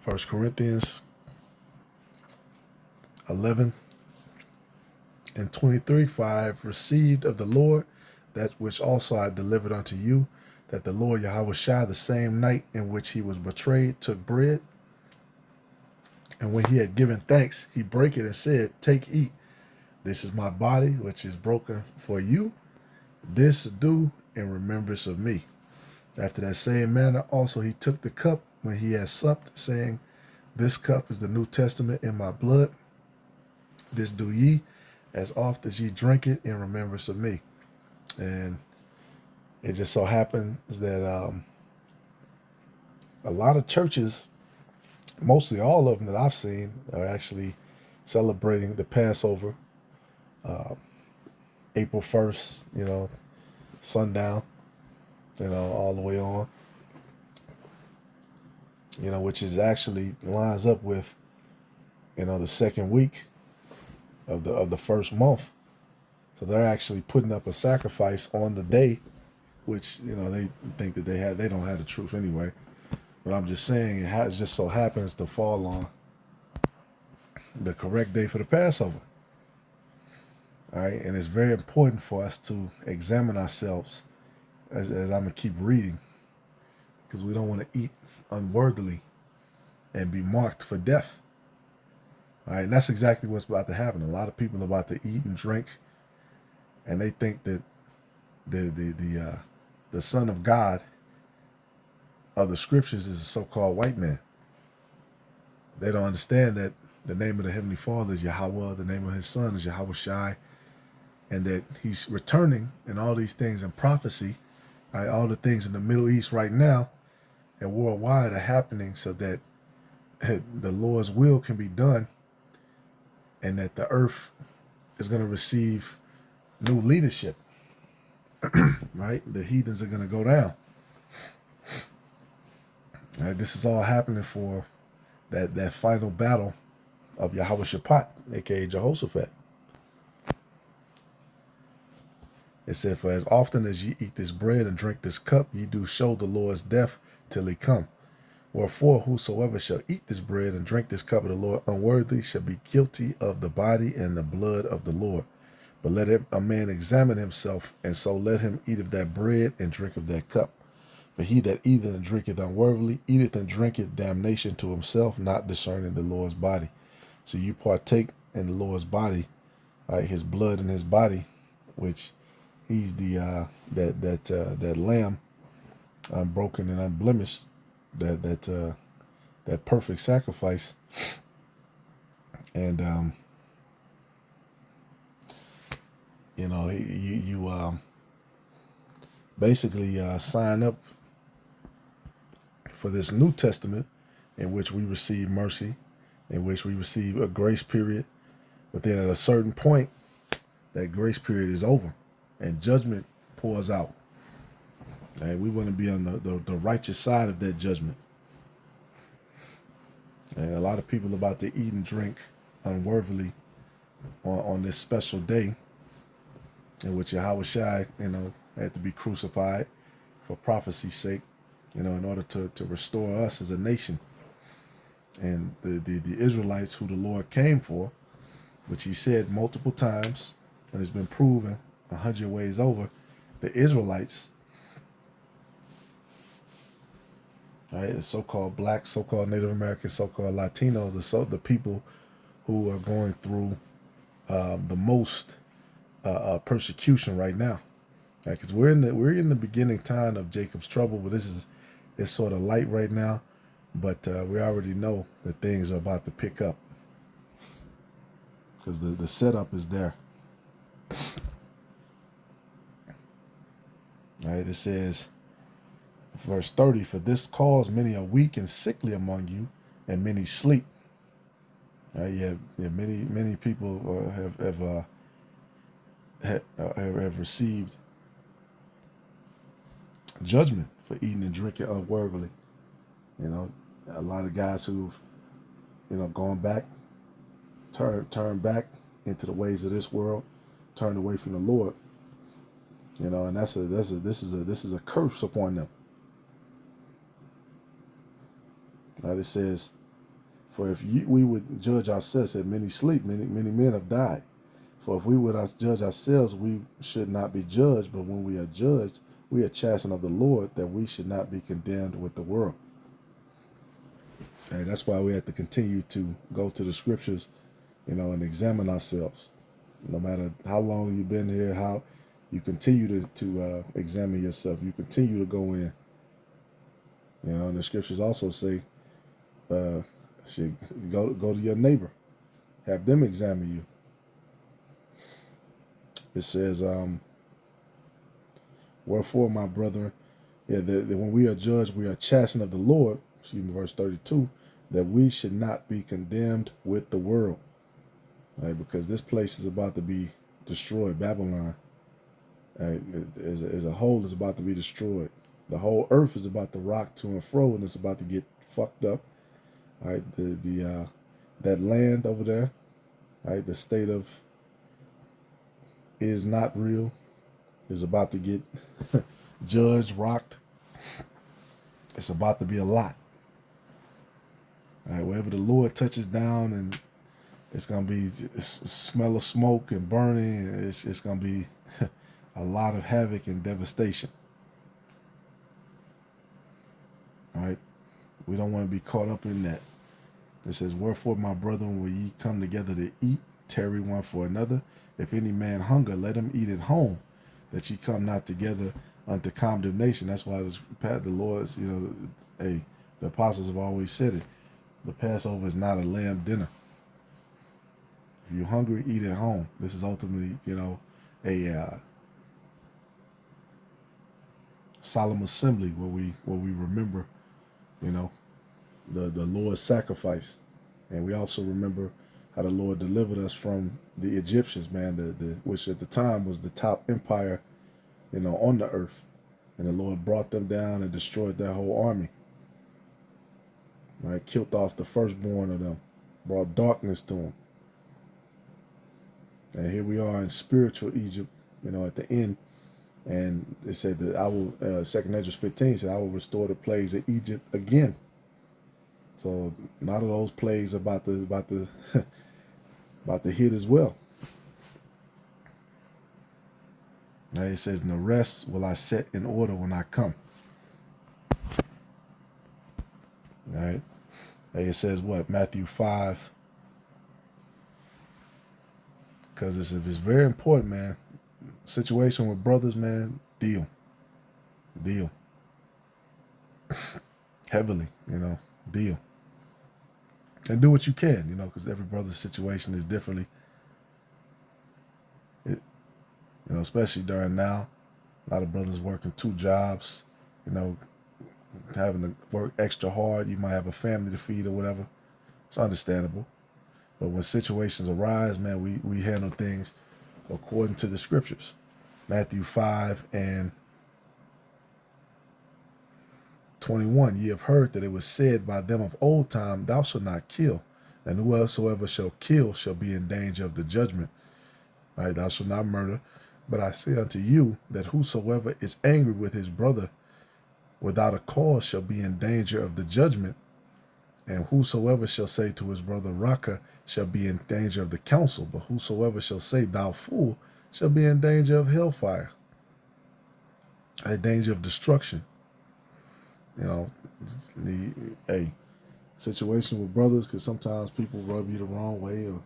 First Corinthians 11 and 23, 5, received of the Lord that which also I delivered unto you, that the Lord Yahweh Shai, the same night in which he was betrayed, took bread. And when he had given thanks, he brake it and said, Take, eat. This is my body, which is broken for you. This do in remembrance of me. After that same manner also he took the cup when he had supped, saying, This cup is the New Testament in my blood. This do ye as oft as ye drink it in remembrance of me. And it just so happens that a lot of churches, mostly all of them that I've seen, are actually celebrating the Passover, April 1st, sundown, all the way on, which is actually lines up with, the second week of the first month. So they're actually putting up a sacrifice on the day, which, they think that they don't have the truth anyway. But I'm just saying it just so happens to fall on the correct day for the Passover. All right. And it's very important for us to examine ourselves as I'm going to keep reading, because we don't want to eat unworthily and be marked for death. All right. And that's exactly what's about to happen. A lot of people are about to eat and drink, and they think that the Son of God of the scriptures is a so-called white man. They don't understand that the name of the Heavenly Father is Yahweh, the name of his Son is Yahweh Shai, and that he's returning, and all these things in prophecy, right, all the things in the Middle East right now and worldwide are happening so that the Lord's will can be done, and that the earth is going to receive new leadership. Right? The heathens are going to go down. Right, this is all happening for that final battle of Yahweh Shaphat, aka Jehoshaphat. It said, For as often as ye eat this bread and drink this cup, ye do show the Lord's death till he come. Wherefore, whosoever shall eat this bread and drink this cup of the Lord unworthy shall be guilty of the body and the blood of the Lord. But let a man examine himself, and so let him eat of that bread and drink of that cup. For he that eateth and drinketh unworthily, eateth and drinketh damnation to himself, not discerning the Lord's body. So you partake in the Lord's body, right, his blood in his body, which he's the that lamb, unbroken and unblemished, that perfect sacrifice. And you basically sign up for this New Testament, in which we receive mercy, in which we receive a grace period. But then at a certain point, that grace period is over and judgment pours out. And we want to be on the righteous side of that judgment. And a lot of people are about to eat and drink unworthily on this special day in which Yahweh Shai, had to be crucified for prophecy's sake, in order to restore us as a nation. And the Israelites who the Lord came for, which he said multiple times, and has been proven 100 ways over, the Israelites, right, the so-called blacks, so-called Native Americans, so-called Latinos, the people who are going through the most persecution right now. Because we're in the beginning time of Jacob's trouble, but it's sort of light right now. But we already know that things are about to pick up, because the setup is there. All right, it says, verse 30, For this cause many are weak and sickly among you, and many sleep. Many people have received judgment for eating and drinking unworthily. A lot of guys who've gone back, turned back into the ways of this world, turned away from the Lord. And this is a curse upon them. It says, For if we would judge ourselves, that many sleep, many men have died. For if we would judge ourselves, we should not be judged. But when we are judged, we are chastened of the Lord, that we should not be condemned with the world. And that's why we have to continue to go to the scriptures, and examine ourselves. No matter how long you've been here, how you continue to examine yourself. You continue to go in. And the scriptures also say, should go to your neighbor, have them examine you. It says, wherefore, my brethren, that when we are judged, we are chastened of the Lord. Verse 32, that we should not be condemned with the world, right? Because this place is about to be destroyed. Babylon, right, as a whole, is about to be destroyed. The whole earth is about to rock to and fro, and it's about to get fucked up. Right, that land over there, right, the state of is not real, is about to get judged, rocked. It's about to be a lot. Right, wherever the Lord touches down, and it's gonna be a smell of smoke and burning. It's gonna be a lot of havoc and devastation. Right, we don't want to be caught up in that. It says, wherefore, my brethren, will ye come together to eat, tarry one for another? If any man hunger, let him eat at home, that ye come not together unto condemnation. That's why the Lord's, the apostles have always said it. The Passover is not a lamb dinner. If you're hungry, eat at home. This is ultimately, a solemn assembly where we remember, the Lord's sacrifice, and we also remember how the Lord delivered us from the Egyptians, man, which at the time was the top empire, on the earth, and the Lord brought them down and destroyed their whole army. Right, killed off the firstborn of them, brought darkness to them, and here we are in spiritual Egypt, at the end. And it said that I will, 2nd Esdras 15 said, I will restore the plagues of Egypt again. So none of those plagues are about to about to hit as well. Now it says, and the rest will I set in order when I come. All right. It says what? Matthew 5. Because it's very important, man. Situation with brothers, man, deal. Heavily, deal. And do what you can, because every brother's situation is differently. Especially during now, a lot of brothers working 2 jobs, having to work extra hard. You might have a family to feed or whatever. It's understandable. But when situations arise, man, we handle things according to the scriptures. Matthew 5 and 21, ye have heard that it was said by them of old time, thou shalt not kill, and whosoever shall kill shall be in danger of the judgment. Right, thou shalt not murder. But I say unto you that whosoever is angry with his brother without a cause shall be in danger of the judgment. And whosoever shall say to his brother, Raka, shall be in danger of the council. But whosoever shall say, thou fool, shall be in danger of hellfire, a danger of destruction. The situation with brothers, because sometimes people rub you the wrong way, or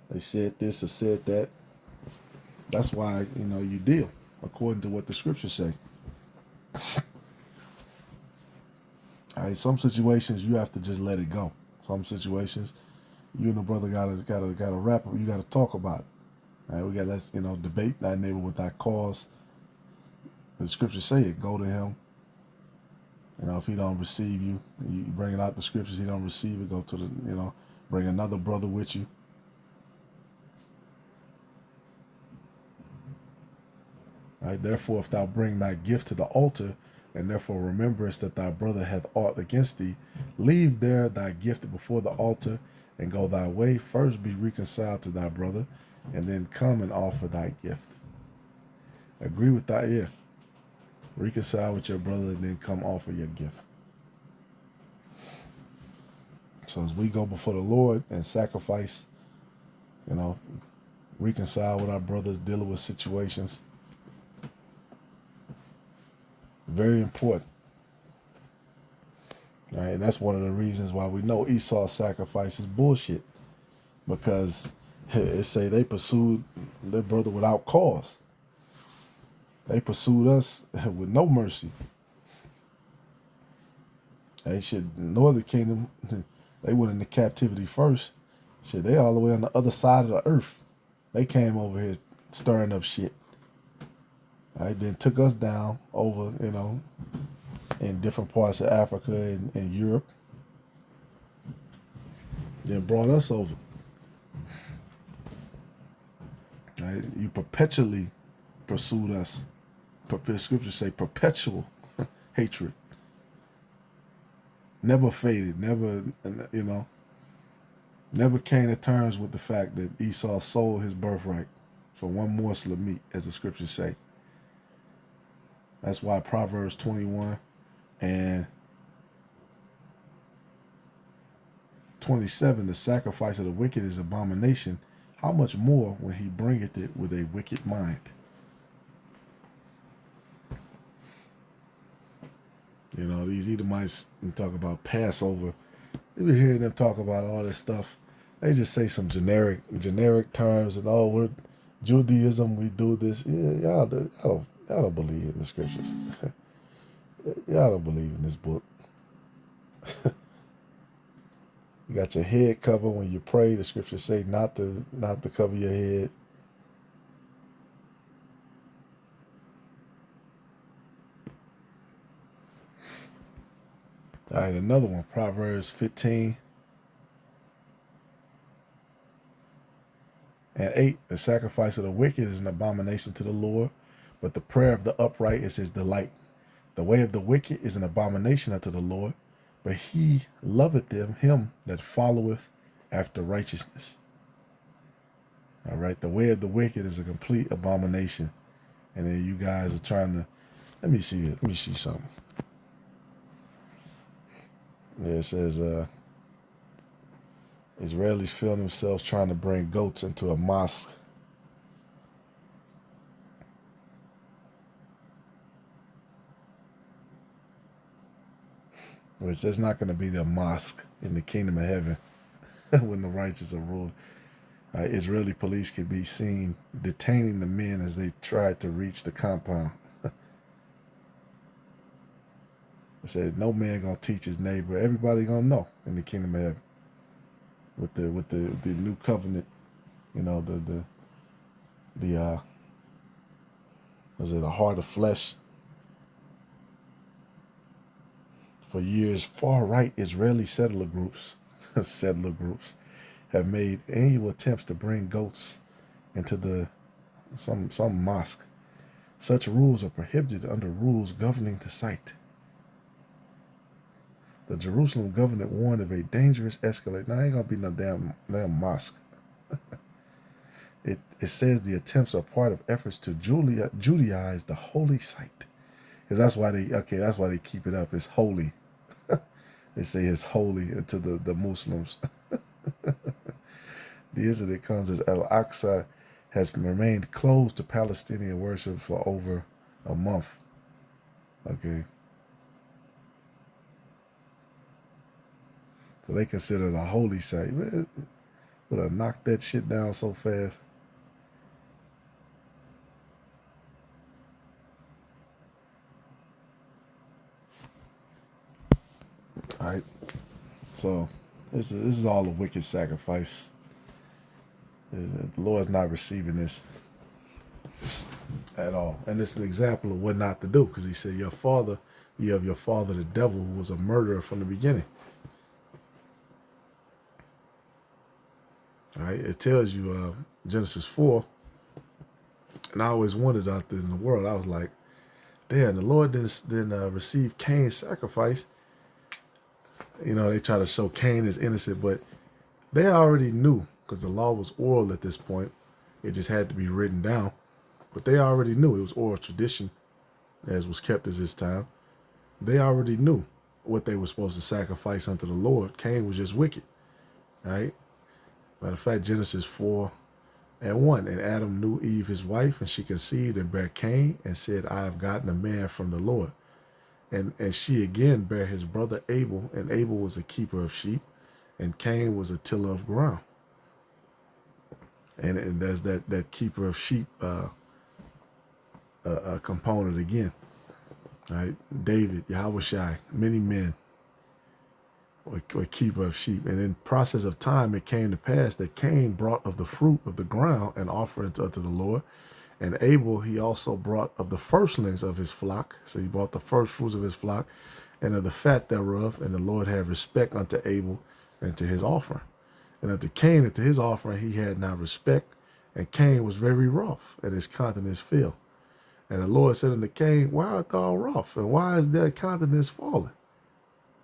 they said this or said that. That's why, you deal according to what the scriptures say. All right, some situations you have to just let it go. Some situations you and the brother gotta wrap up. You gotta talk about it. All right, let's debate thy neighbor without cause. The scriptures say it. Go to him. If he don't receive you, you bring it out the scriptures. He don't receive it. Go to bring another brother with you. Right? Therefore, if thou bring thy gift to the altar, and therefore rememberest that thy brother hath aught against thee, leave there thy gift before the altar, and go thy way. First be reconciled to thy brother, and then come and offer thy gift. Agree with thy ear. Reconcile with your brother, and then come offer your gift. So as we go before the Lord and sacrifice, you know, reconcile with our brothers, dealing with situations, very important. Right? And that's one of the reasons why we know Esau's sacrifice is bullshit. Because it say they pursued their brother without cause. They pursued us with no mercy. They should, northern kingdom, they went into captivity first. Shit, they all the way on the other side of the earth. They came over here stirring up shit. Right? Then took us down over, in different parts of Africa and Europe. Then brought us over. Right? You perpetually pursued us. Scriptures say perpetual hatred. Never faded. Never, never came to terms with the fact that Esau sold his birthright for one morsel of meat, as the scriptures say. That's why Proverbs 21 and 27, the sacrifice of the wicked is abomination. How much more when he bringeth it with a wicked mind? These Edomites talk about Passover. You be hearing them talk about all this stuff. They just say some generic terms and we're Judaism, we do this. Yeah, y'all don't believe in the scriptures. Y'all don't believe in this book. You got your head covered when you pray. The scriptures say not to cover your head. All right, another one, Proverbs 15 and 8. The sacrifice of the wicked is an abomination to the Lord, but the prayer of the upright is his delight. The way of the wicked is an abomination unto the Lord, but he loveth him that followeth after righteousness. All right, the way of the wicked is a complete abomination. And then you guys are trying to, let me see something. Yeah, it says, Israelis feel themselves trying to bring goats into a mosque. Which there's not going to be the mosque in the kingdom of heaven when the righteous are ruled. Israeli police could be seen detaining the men as they tried to reach the compound. It said no man gonna teach his neighbor. Everybody gonna know in the kingdom of heaven. With the new covenant, was it a heart of flesh? For years, far right Israeli settler groups have made annual attempts to bring goats into some mosque. Such rules are prohibited under rules governing the site. The Jerusalem government warned of a dangerous escalate. Now ain't gonna be no damn mosque. It says the attempts are part of efforts to Judaize the holy site, because that's why they keep it up. It's holy. They say it's holy to the Muslims. The incident comes as Al-Aqsa has remained closed to Palestinian worship for over a month. Okay. So they consider it a holy site. Man, would have knocked that shit down so fast. All right. So this is all a wicked sacrifice. The Lord's not receiving this at all. And it's an example of what not to do, because he said, you have your father the devil, who was a murderer from the beginning. All right, it tells you Genesis 4, and I always wondered out there in the world, I was like, damn, the Lord didn't receive Cain's sacrifice. They try to show Cain as innocent, but they already knew, because the law was oral at this point. It just had to be written down. But they already knew. It was oral tradition, as was kept as this time. They already knew what they were supposed to sacrifice unto the Lord. Cain was just wicked, right? Matter of fact, Genesis 4:1. And Adam knew Eve his wife, and she conceived and bare Cain, and said, I have gotten a man from the Lord. And she again bare his brother Abel, and Abel was a keeper of sheep, and Cain was a tiller of ground. And there's that keeper of sheep component again, right? David, Yahushai, many men were keeper of sheep. And in process of time, it came to pass that Cain brought of the fruit of the ground an offering unto the Lord. And Abel, he also brought of the firstlings of his flock. So he brought the first fruits of his flock and of the fat thereof. And the Lord had respect unto Abel and to his offering. And unto Cain and to his offering he had not respect. And Cain was very wroth, and his countenance fell. And the Lord said unto Cain, why art thou wroth? And why is thy countenance fallen?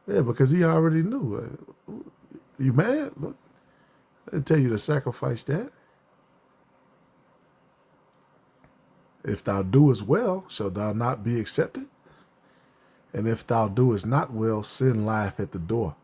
Yeah, because he already knew. You mad? I didn't tell you to sacrifice that. If thou doest well, shalt thou not be accepted? And if thou doest not well, sin lieth at the door.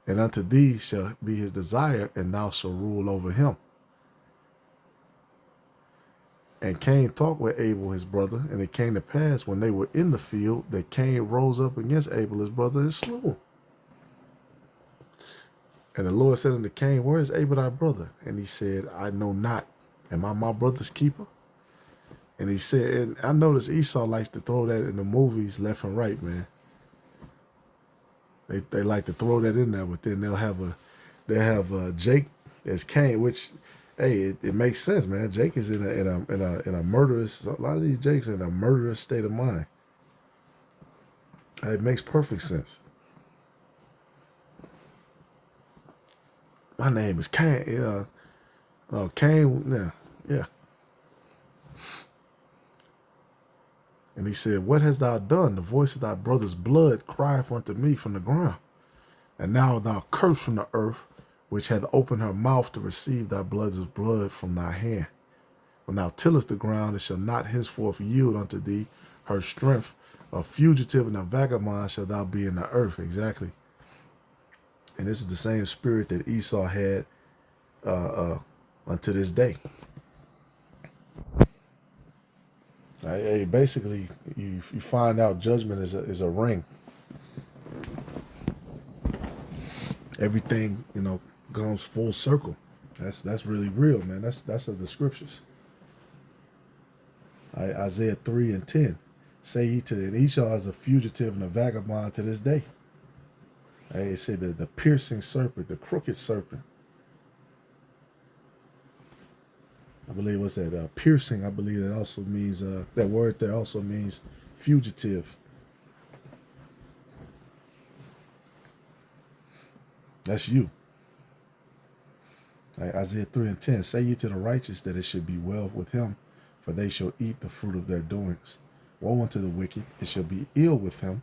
And unto thee shall be his desire, and thou shalt rule over him. And Cain talked with Abel his brother, and it came to pass when they were in the field that Cain rose up against Abel his brother and slew him. And the Lord said unto Cain, where is Abel thy brother? And he said, I know not. Am I my brother's keeper? And he said, and I noticed Esau likes to throw that in the movies left and right, man. They like to throw that in there, but then they'll have Jake as Cain, which, hey, it makes sense, man. Jake is in a murderous. A lot of these Jakes are in a murderous state of mind. It makes perfect sense. My name is Cain. Cain. Yeah. And he said, what hast thou done? The voice of thy brother's blood crieth unto me from the ground. And now thou cursed from the earth, which hath opened her mouth to receive thy brother's blood from thy hand. When thou tillest the ground, it shall not henceforth yield unto thee her strength. A fugitive and a vagabond shall thou be in the earth. Exactly. And this is the same spirit that Esau had unto this day. Hey, basically, you find out judgment is a ring. Everything, goes full circle. That's really real, man. That's of the scriptures. Isaiah 3:10. Say ye to and Esau is a fugitive and a vagabond to this day. It said the piercing serpent, the crooked serpent. I believe what's that? Piercing. I believe that also means that word there also means fugitive. That's you. Isaiah 3:10. Say ye to the righteous that it should be well with him, for they shall eat the fruit of their doings. Woe unto the wicked, it shall be ill with him,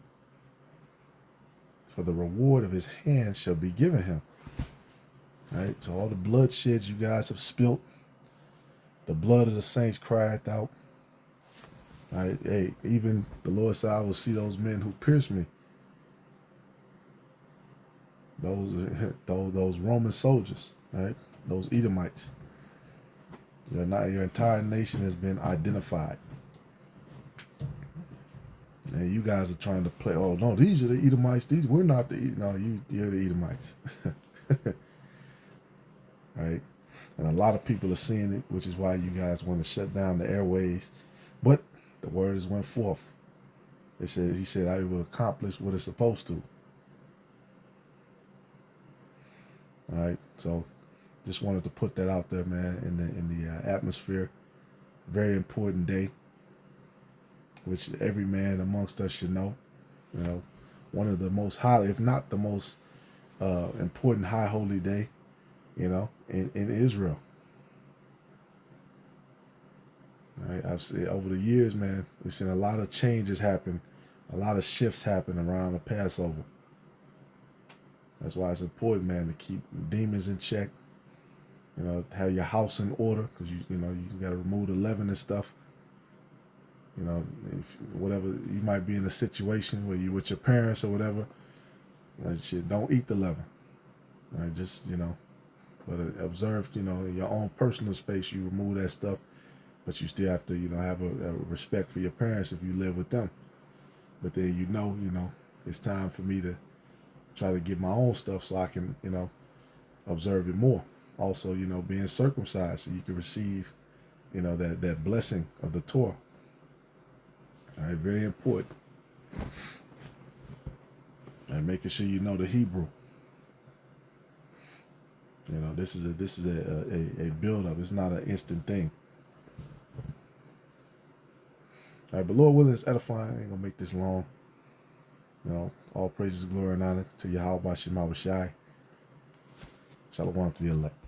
for the reward of his hand shall be given him. Right? So all the bloodshed you guys have spilt, the blood of the saints crieth out. Right? Hey, even the Lord said, I will see those men who pierced me. Those Roman soldiers, right? Those Edomites. Your entire nation has been identified. And you guys are trying to play, oh no, these are the Edomites. We're not you're the Edomites. Right? And a lot of people are seeing it, which is why you guys want to shut down the airways. But the word has went forth. He said, I will accomplish what it's supposed to. All right. So just wanted to put that out there, man, in the atmosphere. Very important day, which every man amongst us should know. One of the most highly, if not the most important high holy day, in Israel. All right, I've seen over the years, man, we've seen a lot of changes happen, a lot of shifts happen around the Passover. That's why it's important, man, to keep demons in check. Have your house in order, because you got to remove the leaven and stuff. You know, if whatever you might be in a situation where you with your parents or whatever, like shit, don't eat the leaven. Right? Just but observe, in your own personal space, you remove that stuff, but you still have to, have a respect for your parents if you live with them. But then it's time for me to try to get my own stuff so I can, observe it more. Also, being circumcised so you can receive, that blessing of the Torah. All right, very important. And making sure you know the Hebrew. This is a build up. It's not an instant thing. All right, but Lord willing, it's edifying. I ain't gonna make this long. All praises, glory, and honor to Yahweh Shema Shai. Shalom to the elect.